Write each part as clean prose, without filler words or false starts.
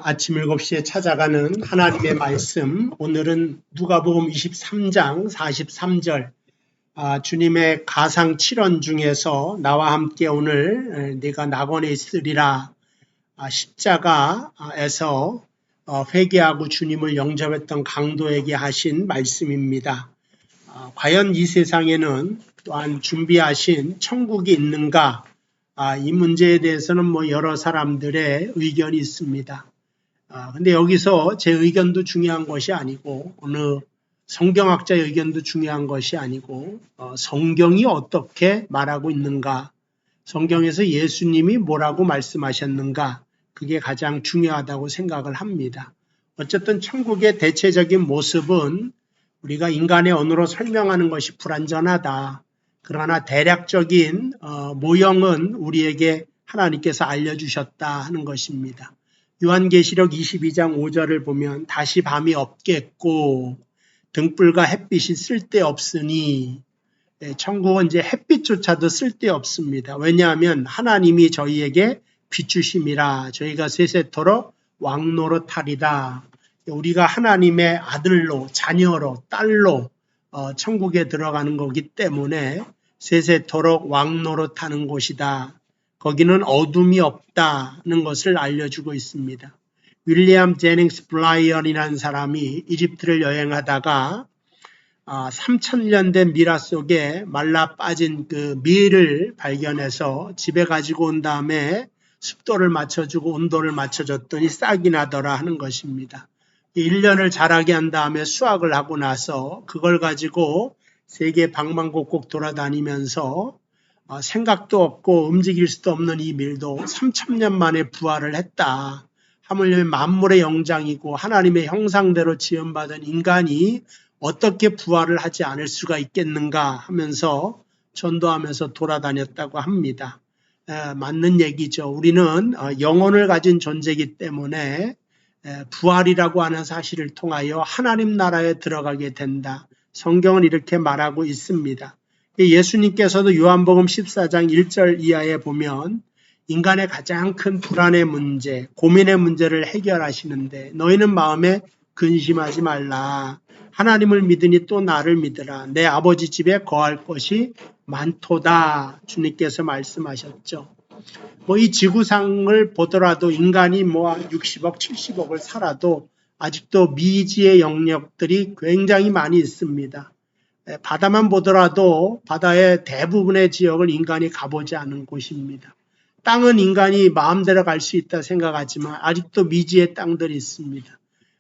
아침 7시에 찾아가는 하나님의 말씀, 오늘은 누가복음 23장 43절, 주님의 가상 7원 중에서 나와 함께 오늘 네가 낙원에 있으리라, 십자가에서 회개하고 주님을 영접했던 강도에게 하신 말씀입니다. 과연 이 세상에는 또한 준비하신 천국이 있는가? 이 문제에 대해서는 여러 사람들의 의견이 있습니다. 근데 여기서 제 의견도 중요한 것이 아니고 어느 성경학자의 의견도 중요한 것이 아니고 성경이 어떻게 말하고 있는가, 성경에서 예수님이 뭐라고 말씀하셨는가, 그게 가장 중요하다고 생각을 합니다. 어쨌든 천국의 대체적인 모습은 우리가 인간의 언어로 설명하는 것이 불완전하다. 그러나 대략적인 모형은 우리에게 하나님께서 알려주셨다 하는 것입니다. 요한계시록 22장 5절을 보면 다시 밤이 없겠고 등불과 햇빛이 쓸데없으니, 천국은 이제 햇빛조차도 쓸데없습니다. 왜냐하면 하나님이 저희에게 비추심이라 저희가 세세토록 왕노릇하리다. 우리가 하나님의 아들로, 자녀로, 딸로 천국에 들어가는 거기 때문에 세세토록 왕노릇하는 곳이다. 거기는 어둠이 없다는 것을 알려주고 있습니다. 윌리엄 제닝스 블라이언이라는 사람이 이집트를 여행하다가 3000년 된 미라 속에 말라 빠진 그 밀을 발견해서 집에 가지고 온 다음에 습도를 맞춰주고 온도를 맞춰줬더니 싹이 나더라 하는 것입니다. 1년을 자라게 한 다음에 수확을 하고 나서 그걸 가지고 세계 방방곡곡 돌아다니면서 생각도 없고 움직일 수도 없는 이 밀도 3000년 만에 부활을 했다. 하물며 만물의 영장이고 하나님의 형상대로 지음받은 인간이 어떻게 부활을 하지 않을 수가 있겠는가 하면서 전도하면서 돌아다녔다고 합니다. 맞는 얘기죠. 우리는 영혼을 가진 존재이기 때문에 부활이라고 하는 사실을 통하여 하나님 나라에 들어가게 된다. 성경은 이렇게 말하고 있습니다. 예수님께서도 요한복음 14장 1절 이하에 보면 인간의 가장 큰 불안의 문제, 고민의 문제를 해결하시는데 너희는 마음에 근심하지 말라. 하나님을 믿으니 또 나를 믿으라. 내 아버지 집에 거할 것이 많도다. 주님께서 말씀하셨죠. 이 지구상을 보더라도 인간이 60억, 70억을 살아도 아직도 미지의 영역들이 굉장히 많이 있습니다. 바다만 보더라도 바다의 대부분의 지역을 인간이 가보지 않은 곳입니다. 땅은 인간이 마음대로 갈 수 있다 생각하지만 아직도 미지의 땅들이 있습니다.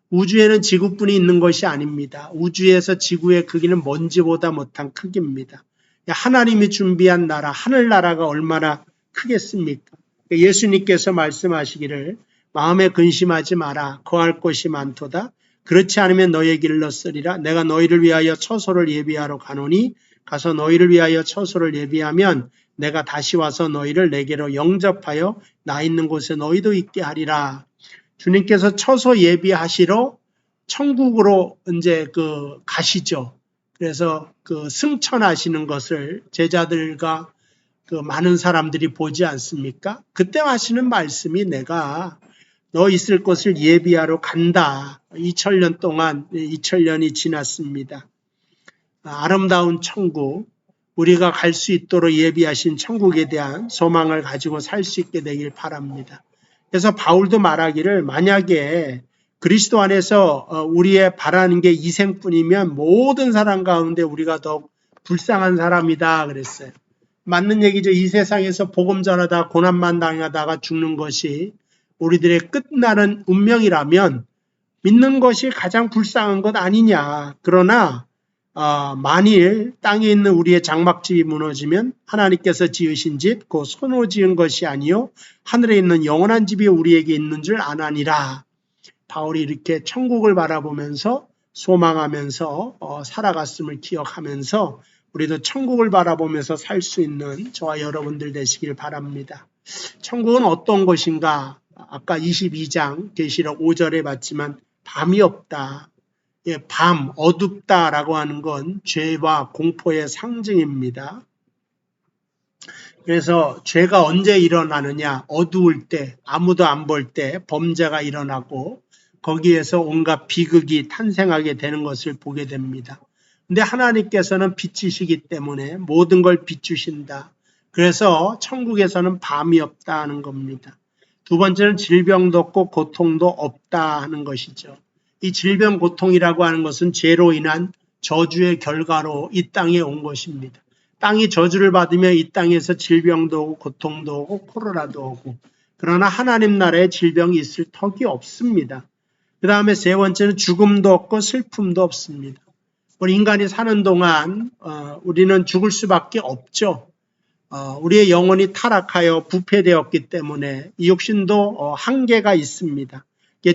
우주에는 지구뿐이 있는 것이 아닙니다. 우주에서 지구의 크기는 먼지보다 못한 크기입니다. 하나님이 준비한 나라, 하늘나라가 얼마나 크겠습니까? 예수님께서 말씀하시기를 마음에 근심하지 마라. 거할 곳이 많도다. 그렇지 않으면 너희에게 일렀으리라. 내가 너희를 위하여 처소를 예비하러 가노니 가서 너희를 위하여 처소를 예비하면 내가 다시 와서 너희를 내게로 영접하여 나 있는 곳에 너희도 있게 하리라. 주님께서 처소 예비하시러 천국으로 이제 가시죠. 그래서 승천하시는 것을 제자들과 많은 사람들이 보지 않습니까? 그때 하시는 말씀이 내가 너 있을 곳을 예비하러 간다. 2000년 동안 2000년이 지났습니다. 아름다운 천국, 우리가 갈 수 있도록 예비하신 천국에 대한 소망을 가지고 살 수 있게 되길 바랍니다. 그래서 바울도 말하기를 만약에 그리스도 안에서 우리의 바라는 게 이생뿐이면 모든 사람 가운데 우리가 더욱 불쌍한 사람이다 그랬어요. 맞는 얘기죠. 이 세상에서 복음 전하다 고난만 당하다가 죽는 것이 우리들의 끝나는 운명이라면 믿는 것이 가장 불쌍한 것 아니냐. 그러나 만일 땅에 있는 우리의 장막집이 무너지면 하나님께서 지으신 집, 그 손으로 지은 것이 아니요 하늘에 있는 영원한 집이 우리에게 있는 줄 아나니라. 바울이 이렇게 천국을 바라보면서 소망하면서 살아갔음을 기억하면서 우리도 천국을 바라보면서 살 수 있는 저와 여러분들 되시길 바랍니다. 천국은 어떤 것인가? 아까 22장 계시록 5절에 봤지만 밤이 없다. 밤, 어둡다라고 하는 건 죄와 공포의 상징입니다. 그래서 죄가 언제 일어나느냐? 어두울 때, 아무도 안 볼 때 범죄가 일어나고 거기에서 온갖 비극이 탄생하게 되는 것을 보게 됩니다. 근데 하나님께서는 빛이시기 때문에 모든 걸 비추신다. 그래서 천국에서는 밤이 없다 하는 겁니다. 두 번째는 질병도 없고 고통도 없다 하는 것이죠. 이 질병 고통이라고 하는 것은 죄로 인한 저주의 결과로 이 땅에 온 것입니다. 땅이 저주를 받으며 이 땅에서 질병도 오고 고통도 오고 코로나도 오고, 그러나 하나님 나라에 질병이 있을 턱이 없습니다. 그 다음에 세 번째는 죽음도 없고 슬픔도 없습니다. 우리 인간이 사는 동안 우리는 죽을 수밖에 없죠. 우리의 영혼이 타락하여 부패되었기 때문에 이 육신도 한계가 있습니다.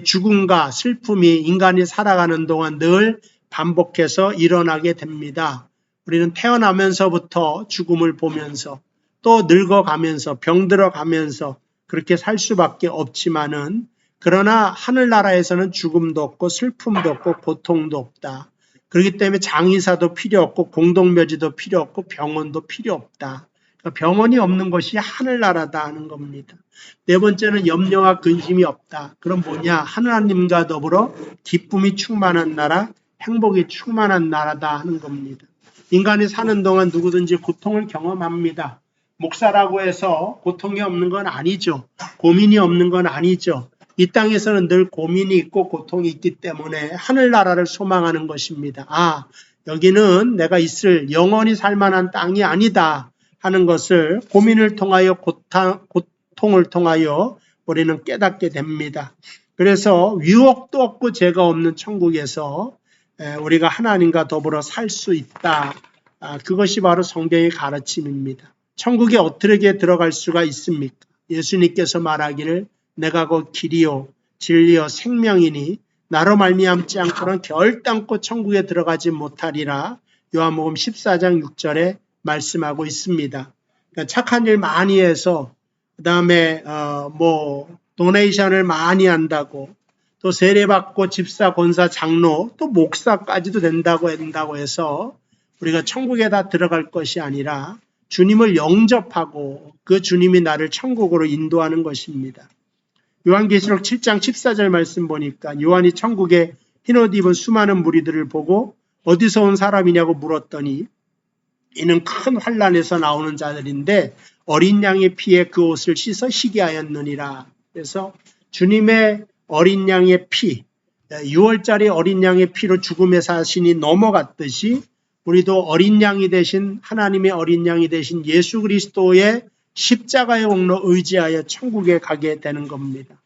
죽음과 슬픔이 인간이 살아가는 동안 늘 반복해서 일어나게 됩니다. 우리는 태어나면서부터 죽음을 보면서 또 늙어가면서 병들어가면서 그렇게 살 수밖에 없지만은, 그러나 하늘나라에서는 죽음도 없고 슬픔도 없고 고통도 없다. 그렇기 때문에 장의사도 필요 없고 공동묘지도 필요 없고 병원도 필요 없다. 그러니까 병원이 없는 것이 하늘나라다 하는 겁니다. 네 번째는 염려와 근심이 없다. 그럼 뭐냐? 하나님과 더불어 기쁨이 충만한 나라, 행복이 충만한 나라다 하는 겁니다. 인간이 사는 동안 누구든지 고통을 경험합니다. 목사라고 해서 고통이 없는 건 아니죠. 고민이 없는 건 아니죠. 이 땅에서는 늘 고민이 있고 고통이 있기 때문에 하늘나라를 소망하는 것입니다. 여기는 내가 있을 영원히 살만한 땅이 아니다 하는 것을 고민을 통하여 고통을 통하여 우리는 깨닫게 됩니다. 그래서 유혹도 없고 죄가 없는 천국에서 우리가 하나님과 더불어 살 수 있다. 그것이 바로 성경의 가르침입니다. 천국에 어떻게 들어갈 수가 있습니까? 예수님께서 말하기를 내가 곧 길이요 진리요 생명이니 나로 말미암지 않고는 결단코 천국에 들어가지 못하리라. 요한복음 14장 6절에 말씀하고 있습니다. 그러니까 착한 일 많이 해서 그 다음에 도네이션을 많이 한다고, 또 세례받고 집사, 권사, 장로, 또 목사까지도 된다고 해서 우리가 천국에 다 들어갈 것이 아니라 주님을 영접하고 그 주님이 나를 천국으로 인도하는 것입니다. 요한계시록 7장 14절 말씀 보니까 요한이 천국에 흰옷 입은 수많은 무리들을 보고 어디서 온 사람이냐고 물었더니 이는 큰 환난에서 나오는 자들인데 어린 양의 피에 그 옷을 씻어 희게 하였느니라. 그래서 주님의 어린 양의 피, 6월짜리 어린 양의 피로 죽음의 사신이 넘어갔듯이 우리도 어린 양이 되신 하나님의 어린 양이 되신 예수 그리스도의 십자가의 공로 의지하여 천국에 가게 되는 겁니다.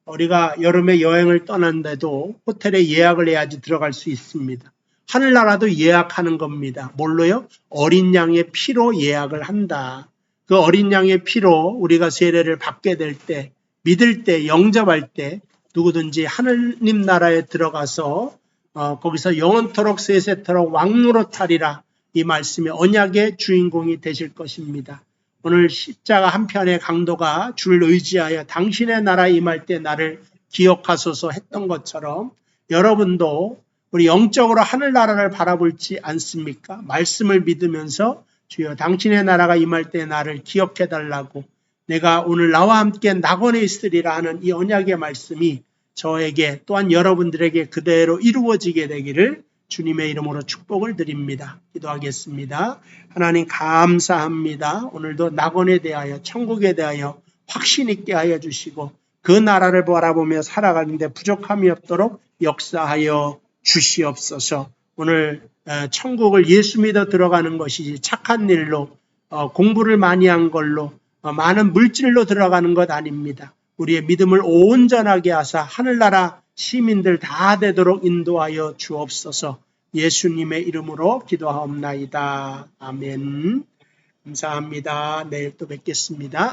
우리가 여름에 여행을 떠난데도 호텔에 예약을 해야지 들어갈 수 있습니다. 하늘나라도 예약하는 겁니다. 뭘로요? 어린 양의 피로 예약을 한다. 그 어린 양의 피로 우리가 세례를 받게 될 때, 믿을 때, 영접할 때 누구든지 하느님 나라에 들어가서 거기서 영원토록 세세토록 왕노릇하리라. 이 말씀의 언약의 주인공이 되실 것입니다. 오늘 십자가 한편의 강도가 주를 의지하여 당신의 나라 임할 때 나를 기억하소서 했던 것처럼 여러분도 우리 영적으로 하늘나라를 바라볼지 않습니까? 말씀을 믿으면서 주여 당신의 나라가 임할 때 나를 기억해달라고, 내가 오늘 나와 함께 낙원에 있으리라 하는 이 언약의 말씀이 저에게 또한 여러분들에게 그대로 이루어지게 되기를 주님의 이름으로 축복을 드립니다. 기도하겠습니다. 하나님 감사합니다. 오늘도 낙원에 대하여 천국에 대하여 확신 있게 하여 주시고 그 나라를 바라보며 살아가는데 부족함이 없도록 역사하여 주시옵소서. 오늘 천국을 예수 믿어 들어가는 것이지 착한 일로 공부를 많이 한 걸로 많은 물질로 들어가는 것 아닙니다. 우리의 믿음을 온전하게 하사 하늘나라 시민들 다 되도록 인도하여 주옵소서. 예수님의 이름으로 기도하옵나이다. 아멘. 감사합니다. 내일 또 뵙겠습니다.